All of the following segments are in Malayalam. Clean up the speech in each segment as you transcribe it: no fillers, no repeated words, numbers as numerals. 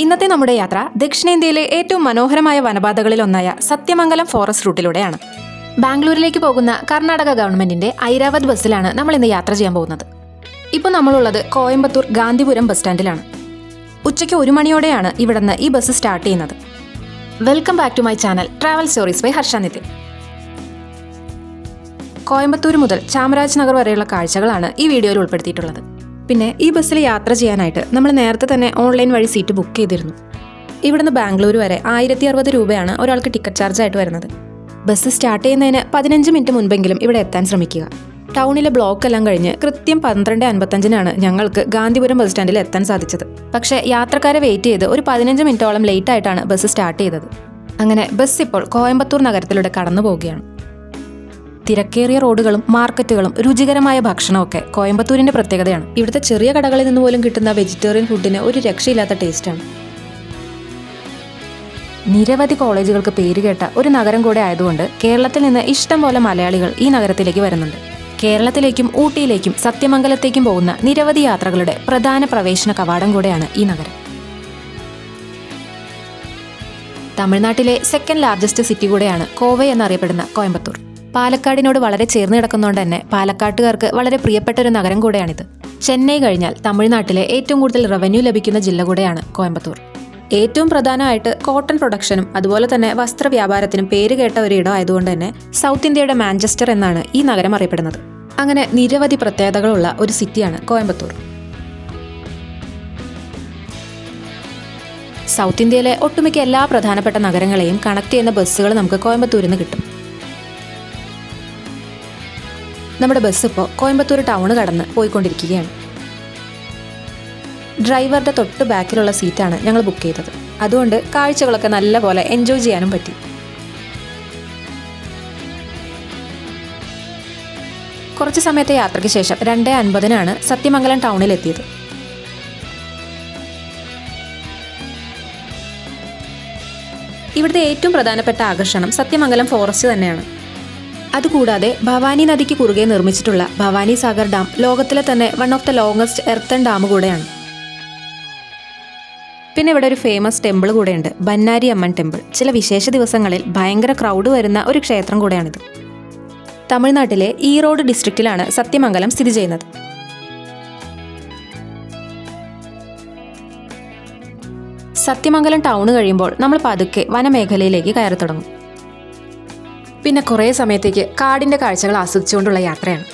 ഇന്നത്തെ നമ്മുടെ യാത്ര ദക്ഷിണേന്ത്യയിലെ ഏറ്റവും മനോഹരമായ വനപാതകളിലൊന്നായ സത്യമംഗലം ഫോറസ്റ്റ് റൂട്ടിലൂടെയാണ്. ബാംഗ്ലൂരിലേക്ക് പോകുന്ന കർണാടക ഗവൺമെന്റിന്റെ ഐരാവത് ബസ്സിലാണ് നമ്മൾ ഇന്ന് യാത്ര ചെയ്യാൻ പോകുന്നത്. ഇപ്പോൾ നമ്മളുള്ളത് കോയമ്പത്തൂർ ഗാന്ധിപുരം ബസ് സ്റ്റാൻഡിലാണ്. ഉച്ചയ്ക്ക് 1 മണിയോടെയാണ് ഇവിടുന്ന് ഈ ബസ് സ്റ്റാർട്ട് ചെയ്യുന്നത്. Welcome back to my channel travel stories by Harsha Nitin. Coimbatore മുതൽ ചാമരാജ് നഗർ വരെയുള്ള കാഴ്ചകളാണ് ഈ വീഡിയോയിൽ ഉൾപ്പെടുത്തിയിട്ടുള്ളത്. പിന്നെ ഈ ബസ്സിൽ യാത്ര ചെയ്യാനായിട്ട് നമ്മൾ നേരത്തെ തന്നെ ഓൺലൈൻ വഴി സീറ്റ് ബുക്ക് ചെയ്തിരുന്നു. ഇവിടുന്ന് ബാംഗ്ലൂർ വരെ 1060 രൂപയാണ് ഒരാൾക്ക് ടിക്കറ്റ് ചാർജ് ആയിട്ട് വരുന്നത്. ബസ് സ്റ്റാർട്ട് ചെയ്യുന്നതിന് 15 മിനിറ്റ് മുൻപെങ്കിലും ഇവിടെ എത്താൻ ശ്രമിക്കുക. ടൗണിലെ ബ്ലോക്ക് എല്ലാം കഴിഞ്ഞ് കൃത്യം 12:55 ഞങ്ങൾക്ക് ഗാന്ധിപുരം ബസ് സ്റ്റാൻഡിൽ എത്താൻ സാധിച്ചത്. പക്ഷേ യാത്രക്കാരെ വെയിറ്റ് ചെയ്ത് ഒരു 15 മിനിറ്റോളം ലേറ്റ് ആയിട്ടാണ് ബസ് സ്റ്റാർട്ട് ചെയ്തത്. അങ്ങനെ ബസ് ഇപ്പോൾ കോയമ്പത്തൂർ നഗരത്തിലൂടെ കടന്നു പോവുകയാണ്. തിരക്കേറിയ റോഡുകളും മാർക്കറ്റുകളും രുചികരമായ ഭക്ഷണമൊക്കെ കോയമ്പത്തൂരിന്റെ പ്രത്യേകതയാണ്. ഇവിടുത്തെ ചെറിയ കടകളിൽ നിന്ന് പോലും കിട്ടുന്ന വെജിറ്റേറിയൻ ഫുഡിന് ഒരു രക്ഷയില്ലാത്ത ടേസ്റ്റാണ്. നിരവധി കോളേജുകൾക്ക് പേരുകേട്ട ഒരു നഗരം കൂടെ ആയതുകൊണ്ട് കേരളത്തിൽ നിന്ന് ഇഷ്ടം പോലെ മലയാളികൾ ഈ നഗരത്തിലേക്ക് വരുന്നുണ്ട്. കേരളത്തിലേക്കും ഊട്ടിയിലേക്കും സത്യമംഗലത്തേക്കും പോകുന്ന നിരവധി യാത്രകളുടെ പ്രധാന പ്രവേശന കവാടം കൂടെയാണ് ഈ നഗരം. തമിഴ്നാട്ടിലെ സെക്കൻഡ് ലാർജസ്റ്റ് സിറ്റി കൂടെയാണ് കോവൈ എന്നറിയപ്പെടുന്ന കോയമ്പത്തൂർ. പാലക്കാടിനോട് വളരെ ചേർന്ന് കിടക്കുന്നതുകൊണ്ട് തന്നെ പാലക്കാട്ടുകാർക്ക് വളരെ പ്രിയപ്പെട്ട ഒരു നഗരം കൂടെയാണിത്. ചെന്നൈ കഴിഞ്ഞാൽ തമിഴ്നാട്ടിലെ ഏറ്റവും കൂടുതൽ റവന്യൂ ലഭിക്കുന്ന ജില്ല കൂടെയാണ് കോയമ്പത്തൂർ. ഏറ്റവും പ്രധാനമായിട്ട് കോട്ടൺ പ്രൊഡക്ഷനും അതുപോലെ തന്നെ വസ്ത്രവ്യാപാരത്തിനും പേരുകേട്ട ഒരിടം ആയതുകൊണ്ട് തന്നെ സൗത്ത് ഇന്ത്യയുടെ മാഞ്ചസ്റ്റർ എന്നാണ് ഈ നഗരം അറിയപ്പെടുന്നത്. അങ്ങനെ നിരവധി പ്രത്യേകതകളുള്ള ഒരു സിറ്റിയാണ് കോയമ്പത്തൂർ. സൗത്ത് ഇന്ത്യയിലെ ഒട്ടുമിക്ക എല്ലാ പ്രധാനപ്പെട്ട നഗരങ്ങളെയും കണക്ട് ചെയ്യുന്ന ബസ്സുകൾ നമുക്ക് കോയമ്പത്തൂരിൽ നിന്ന് കിട്ടും. നമ്മുടെ ബസ് ഇപ്പോൾ കോയമ്പത്തൂർ ടൗൺ കടന്ന് പോയിക്കൊണ്ടിരിക്കുകയാണ്. ഡ്രൈവറുടെ തൊട്ട് ബാക്കിലുള്ള സീറ്റാണ് ഞങ്ങൾ ബുക്ക് ചെയ്തത്. അതുകൊണ്ട് കാഴ്ചകളൊക്കെ നല്ലപോലെ എൻജോയ് ചെയ്യാനും പറ്റി. കുറച്ച് സമയത്തെ യാത്രയ്ക്ക് ശേഷം 2:50 സത്യമംഗലം ടൗണിലെത്തിയത്. ഇവിടുത്തെ ഏറ്റവും പ്രധാനപ്പെട്ട ആകർഷണം സത്യമംഗലം ഫോറസ്റ്റ് തന്നെയാണ്. അതുകൂടാതെ ഭവാനി നദിക്ക് കുറുകെ നിർമ്മിച്ചിട്ടുള്ള ഭവാനി സാഗർ ഡാം ലോകത്തിലെ തന്നെ one of the longest earthen dam കൂടെയാണ്. പിന്നെ ഇവിടെ ഒരു ഫേമസ് ടെമ്പിൾ കൂടെയുണ്ട്, ബന്നാരി അമ്മൻ ടെമ്പിൾ. ചില വിശേഷ ദിവസങ്ങളിൽ ഭയങ്കര ക്രൗഡ് വരുന്ന ഒരു ക്ഷേത്രം കൂടെയാണിത്. തമിഴ്നാട്ടിലെ ഈറോഡ് ഡിസ്ട്രിക്റ്റിലാണ് സത്യമംഗലം സ്ഥിതി ചെയ്യുന്നത്. സത്യമംഗലം ടൗൺ കഴിയുമ്പോൾ നമ്മൾ പതുക്കെ വനമേഖലയിലേക്ക് കയറി തുടങ്ങും. പിന്നെ കുറേ സമയത്തേക്ക് കാടിൻ്റെ കാഴ്ചകൾ ആസ്വദിച്ചുകൊണ്ടുള്ള യാത്രയാണ്.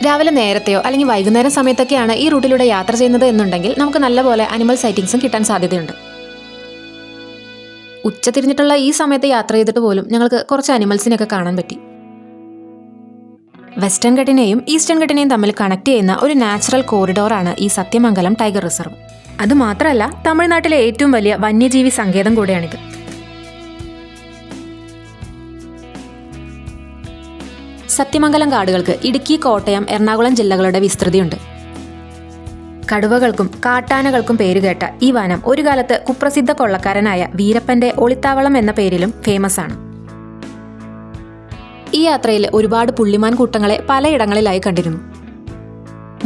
രാവിലെ നേരത്തെയോ അല്ലെങ്കിൽ വൈകുന്നേരം സമയത്തൊക്കെയാണ് ഈ റൂട്ടിലൂടെ യാത്ര ചെയ്യുന്നത് എന്നുണ്ടെങ്കിൽ നമുക്ക് നല്ലപോലെ അനിമൽ സൈറ്റിങ്സും കിട്ടാൻ സാധ്യതയുണ്ട്. ഉച്ച തിരിഞ്ഞിട്ടുള്ള ഈ സമയത്ത് യാത്ര ചെയ്തിട്ട് പോലും ഞങ്ങൾക്ക് കുറച്ച് അനിമൽസിനൊക്കെ കാണാൻ പറ്റി. വെസ്റ്റേൺ ഘട്ടിനെയും ഈസ്റ്റേൺ ഘട്ടിനെയും തമ്മിൽ കണക്ട് ചെയ്യുന്ന ഒരു നാച്ചുറൽ കോറിഡോറാണ് ഈ സത്യമംഗലം ടൈഗർ റിസർവ്. അതുമാത്രമല്ല തമിഴ്നാട്ടിലെ ഏറ്റവും വലിയ വന്യജീവി സങ്കേതം കൂടെയാണിത്. സത്യമംഗലം കാടുകൾക്ക് ഇടുക്കി, കോട്ടയം, എറണാകുളം ജില്ലകളുടെ വിസ്തൃതിയുണ്ട്. കടുവകൾക്കും കാട്ടാനകൾക്കും പേരുകേട്ട ഈ വനം ഒരു കാലത്ത് കുപ്രസിദ്ധ കൊള്ളക്കാരനായ വീരപ്പന്റെ ഒളിത്താവളം എന്ന പേരിലും ഫേമസ് ആണ്. ഈ യാത്രയിൽ ഒരുപാട് പുള്ളിമാൻ കൂട്ടങ്ങളെ പലയിടങ്ങളിലായി കണ്ടിരുന്നു.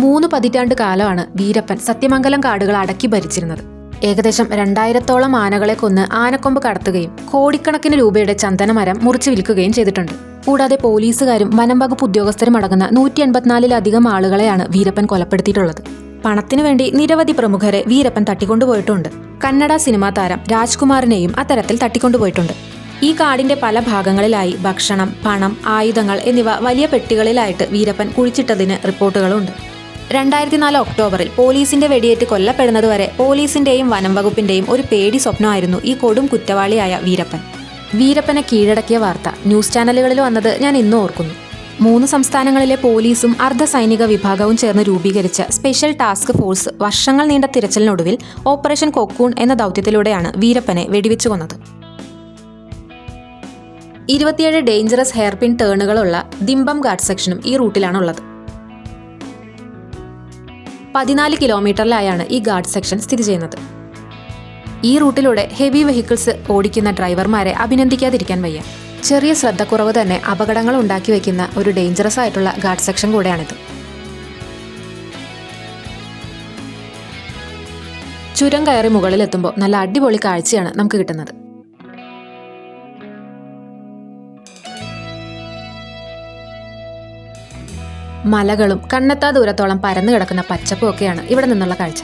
3 പതിറ്റാണ്ട് കാലമാണ് വീരപ്പൻ സത്യമംഗലം കാടുകൾ അടക്കി ഭരിച്ചിരുന്നത്. ഏകദേശം 2000-ഓളം ആനകളെ കൊന്ന് ആനക്കൊമ്പ് കടത്തുകയും കോടിക്കണക്കിന് രൂപയുടെ ചന്ദനമരം മുറിച്ചു വിൽക്കുകയും ചെയ്തിട്ടുണ്ട്. കൂടാതെ പോലീസുകാരും വനം വകുപ്പ് ഉദ്യോഗസ്ഥരും അടങ്ങുന്ന 184-ലധികം ആളുകളെയാണ് വീരപ്പൻ കൊലപ്പെടുത്തിയിട്ടുള്ളത്. പണത്തിനു വേണ്ടി നിരവധി പ്രമുഖരെ വീരപ്പൻ തട്ടിക്കൊണ്ടുപോയിട്ടുണ്ട്. കന്നഡ സിനിമാ താരം രാജ്കുമാറിനെയും അത്തരത്തിൽ തട്ടിക്കൊണ്ടുപോയിട്ടുണ്ട്. ഈ കാടിന്റെ പല ഭാഗങ്ങളിലായി ഭക്ഷണം, പണം, ആയുധങ്ങൾ എന്നിവ വലിയ പെട്ടികളിലായിട്ട് വീരപ്പൻ കുഴിച്ചിട്ടതിന് റിപ്പോർട്ടുകളുണ്ട്. 2004 ഒക്ടോബറിൽ പോലീസിന്റെ വെടിയേറ്റ് കൊല്ലപ്പെടുന്നതുവരെ പോലീസിന്റെയും വനം വകുപ്പിന്റെയും ഒരു പേടി സ്വപ്നമായിരുന്നു ഈ കൊടും കുറ്റവാളിയായ വീരപ്പൻ. വീരപ്പനെ കീഴടക്കിയ വാർത്ത ന്യൂസ് ചാനലുകളിൽ വന്നത് ഞാൻ ഇന്നും ഓർക്കുന്നു. 3 സംസ്ഥാനങ്ങളിലെ പോലീസും അർദ്ധസൈനിക വിഭാഗവും ചേർന്ന് രൂപീകരിച്ച സ്പെഷ്യൽ ടാസ്ക് ഫോഴ്സ് വർഷങ്ങൾ നീണ്ട തിരച്ചിലിനൊടുവിൽ ഓപ്പറേഷൻ കൊക്കൂൺ എന്ന ദൗത്യത്തിലൂടെയാണ് വീരപ്പനെ വെടിവെച്ചു കൊന്നത്. 27 ഡേഞ്ചറസ് ഹെയർപിൻ ടേണുകളുള്ള ദിംബം ഗാർഡ് സെക്ഷനും ഈ റൂട്ടിലാണുള്ളത്. 14 കിലോമീറ്ററിലായാണ് ഈ ഗാർഡ് സെക്ഷൻ സ്ഥിതി ചെയ്യുന്നത്. ഈ റൂട്ടിലൂടെ ഹെവി വെഹിക്കിൾസ് ഓടിക്കുന്ന ഡ്രൈവർമാരെ അഭിനന്ദിക്കാതിരിക്കാൻ വയ്യ. ചെറിയ ശ്രദ്ധക്കുറവ് തന്നെ അപകടങ്ങൾ ഉണ്ടാക്കി വയ്ക്കുന്ന ഒരു ഡേഞ്ചറസ് ആയിട്ടുള്ള ഗാർഡ് സെക്ഷൻ കൂടെയാണിത്. ചുരം കയറി മുകളിലെത്തുമ്പോൾ നല്ല അടിപൊളി കാഴ്ചയാണ് നമുക്ക് കിട്ടുന്നത്. മലകളും കണ്ണെത്താ ദൂരത്തോളം പരന്നു കിടക്കുന്ന പച്ചപ്പും ഒക്കെയാണ് ഇവിടെ നിന്നുള്ള കാഴ്ച.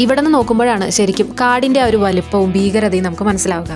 ഇവിടെ നിന്ന് നോക്കുമ്പോഴാണ് ശരിക്കും കാടിന്റെ ആ ഒരു വലിപ്പവും ഭീകരതയും നമുക്ക് മനസ്സിലാവുക.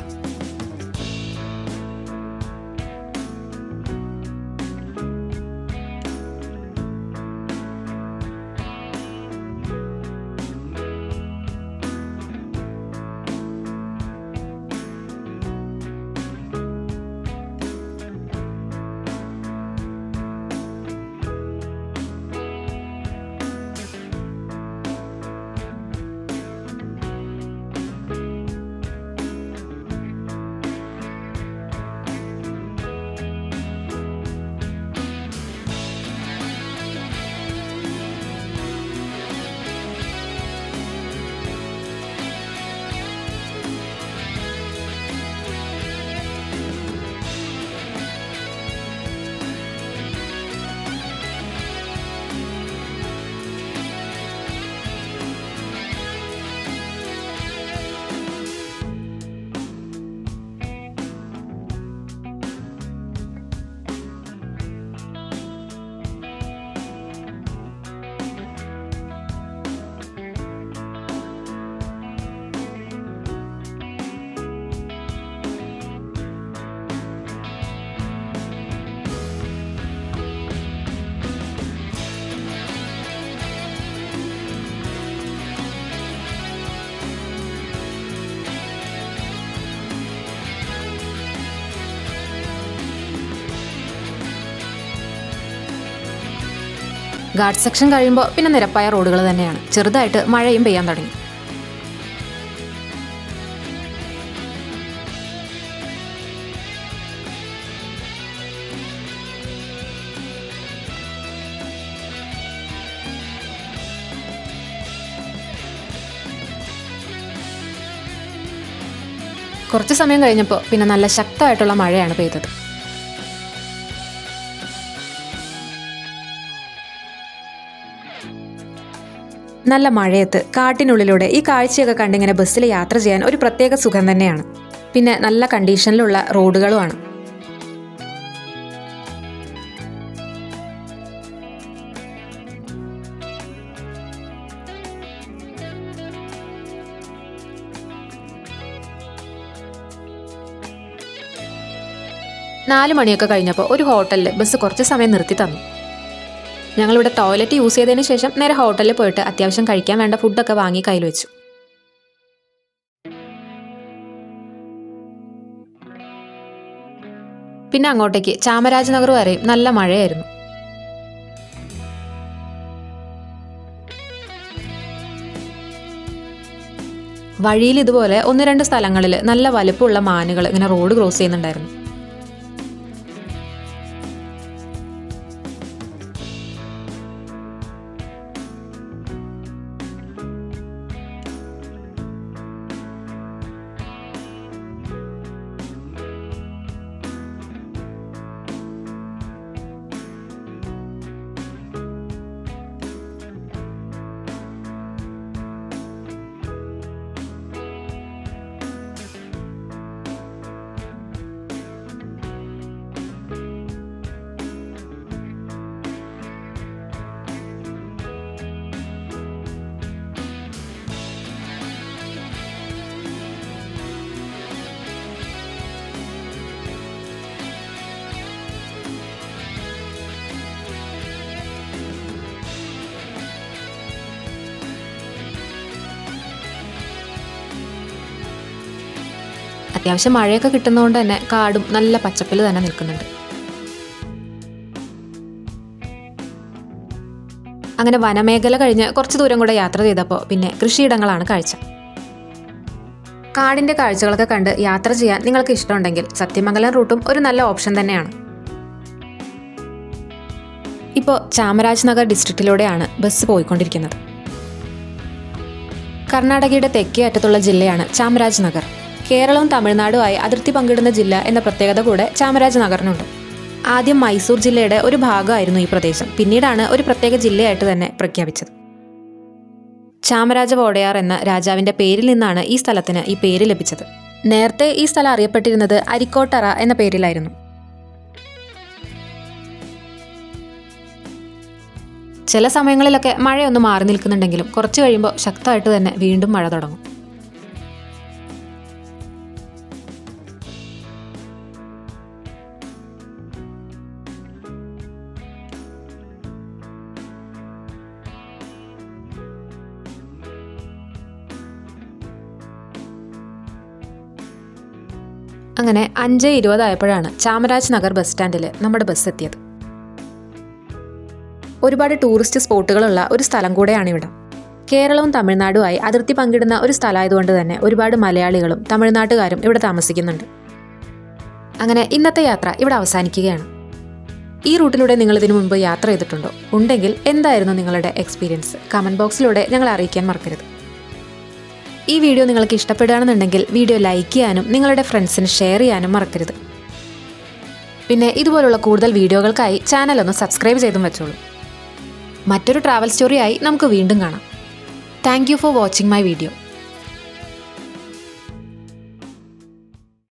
ഗാർഡ് സെക്ഷൻ കഴിയുമ്പോൾ പിന്നെ നിരപ്പായ റോഡുകൾ തന്നെയാണ്. ചെറുതായിട്ട് മഴയും പെയ്യാൻ തുടങ്ങി. കുറച്ച് സമയം കഴിഞ്ഞപ്പോൾ പിന്നെ നല്ല ശക്തമായിട്ടുള്ള മഴയാണ് പെയ്തത്. നല്ല മഴയത്ത് കാട്ടിനുള്ളിലൂടെ ഈ കാഴ്ചയൊക്കെ കണ്ടിങ്ങനെ ബസ്സിൽ യാത്ര ചെയ്യാൻ ഒരു പ്രത്യേക സുഖം തന്നെയാണ്. പിന്നെ നല്ല കണ്ടീഷനിലുള്ള റോഡുകളുമാണ്. നാല് മണിയൊക്കെ കഴിഞ്ഞപ്പോൾ ഒരു ഹോട്ടലിൽ ബസ് കുറച്ച് സമയം നിർത്തി തന്നു. ഞങ്ങളിവിടെ ടോയ്ലറ്റ് യൂസ് ചെയ്തതിന് ശേഷം നേരെ ഹോട്ടലിൽ പോയിട്ട് അത്യാവശ്യം കഴിക്കാൻ വേണ്ട ഫുഡൊക്കെ വാങ്ങി കയ്യിൽ വെച്ചു. പിന്നെ അങ്ങോട്ടേക്ക് ചാമരാജനഗർ വരെയും നല്ല മഴയായിരുന്നു. വഴിയിൽ ഇതുപോലെ 1-2 സ്ഥലങ്ങളിൽ നല്ല വലുപ്പമുള്ള മാനുകൾ ഇങ്ങനെ റോഡ് ക്രോസ് ചെയ്യുന്നുണ്ടായിരുന്നു. അത്യാവശ്യം മഴയൊക്കെ കിട്ടുന്നതുകൊണ്ട് തന്നെ കാടും നല്ല പച്ചപ്പിൽ തന്നെ നിൽക്കുന്നുണ്ട്. അങ്ങനെ വനമേഖല കഴിഞ്ഞ് കുറച്ച് ദൂരം കൂടെ യാത്ര ചെയ്തപ്പോൾ പിന്നെ കൃഷിയിടങ്ങളാണ് കാഴ്ച. കാടിൻ്റെ കാഴ്ചകളൊക്കെ കണ്ട് യാത്ര ചെയ്യാൻ നിങ്ങൾക്ക് ഇഷ്ടമുണ്ടെങ്കിൽ സത്യമംഗലം റൂട്ടും ഒരു നല്ല ഓപ്ഷൻ തന്നെയാണ്. ഇപ്പോൾ ചാമരാജനഗർ ഡിസ്ട്രിക്റ്റിലൂടെയാണ് ബസ് പോയിക്കൊണ്ടിരിക്കുന്നത്. കർണാടകയുടെ തെക്കേ അറ്റത്തുള്ള ജില്ലയാണ് ചാമരാജനഗർ. കേരളവും തമിഴ്നാടുമായി അതിർത്തി പങ്കിടുന്ന ജില്ല എന്ന പ്രത്യേകത കൂടെ ചാമരാജനഗറിനുണ്ട്. ആദ്യം മൈസൂർ ജില്ലയുടെ ഒരു ഭാഗമായിരുന്നു ഈ പ്രദേശം. പിന്നീടാണ് ഒരു പ്രത്യേക ജില്ലയായിട്ട് തന്നെ പ്രഖ്യാപിച്ചത്. ചാമരാജ വോഡയാർ എന്ന രാജാവിൻ്റെ പേരിൽ നിന്നാണ് ഈ സ്ഥലത്തിന് ഈ പേര് ലഭിച്ചത്. നേരത്തെ ഈ സ്ഥലം അറിയപ്പെട്ടിരുന്നത് അരിക്കോട്ടറ എന്ന പേരിലായിരുന്നു. ചില സമയങ്ങളിലൊക്കെ മഴയൊന്ന് മാറി നിൽക്കുന്നുണ്ടെങ്കിലും കുറച്ച് കഴിയുമ്പോൾ ശക്തമായിട്ട് തന്നെ വീണ്ടും മഴ തുടങ്ങും. അങ്ങനെ 5:20 ആയപ്പോഴാണ് ചാമരാജ് നഗർ ബസ് സ്റ്റാൻഡിൽ നമ്മുടെ ബസ് എത്തിയത്. ഒരുപാട് ടൂറിസ്റ്റ് സ്പോട്ടുകളുള്ള ഒരു സ്ഥലം കൂടെയാണ് ഇവിടെ. കേരളവും തമിഴ്നാടുമായി അതിർത്തി പങ്കിടുന്ന ഒരു സ്ഥലമായതുകൊണ്ട് തന്നെ ഒരുപാട് മലയാളികളും തമിഴ്നാട്ടുകാരും ഇവിടെ താമസിക്കുന്നുണ്ട്. അങ്ങനെ ഇന്നത്തെ യാത്ര ഇവിടെ അവസാനിക്കുകയാണ്. ഈ റൂട്ടിലൂടെ നിങ്ങൾ ഇതിനു മുമ്പ് യാത്ര ചെയ്തിട്ടുണ്ടോ? ഉണ്ടെങ്കിൽ എന്തായിരുന്നു നിങ്ങളുടെ എക്സ്പീരിയൻസ്? കമൻറ്റ് ബോക്സിലൂടെ ഞങ്ങളെ അറിയിക്കാൻ മറക്കരുത്. ഈ വീഡിയോ നിങ്ങൾക്ക് ഇഷ്ടപ്പെടുകയാണെന്നുണ്ടെങ്കിൽ വീഡിയോ ലൈക്ക് ചെയ്യാനും നിങ്ങളുടെ ഫ്രണ്ട്സിന് ഷെയർ ചെയ്യാനും മറക്കരുത്. പിന്നെ ഇതുപോലുള്ള കൂടുതൽ വീഡിയോകൾക്കായി ചാനൽ ഒന്ന് സബ്സ്ക്രൈബ് ചെയ്തും വെച്ചോളൂ. മറ്റൊരു ട്രാവൽ സ്റ്റോറിയായി നമുക്ക് വീണ്ടും കാണാം. Thank you for watching my video.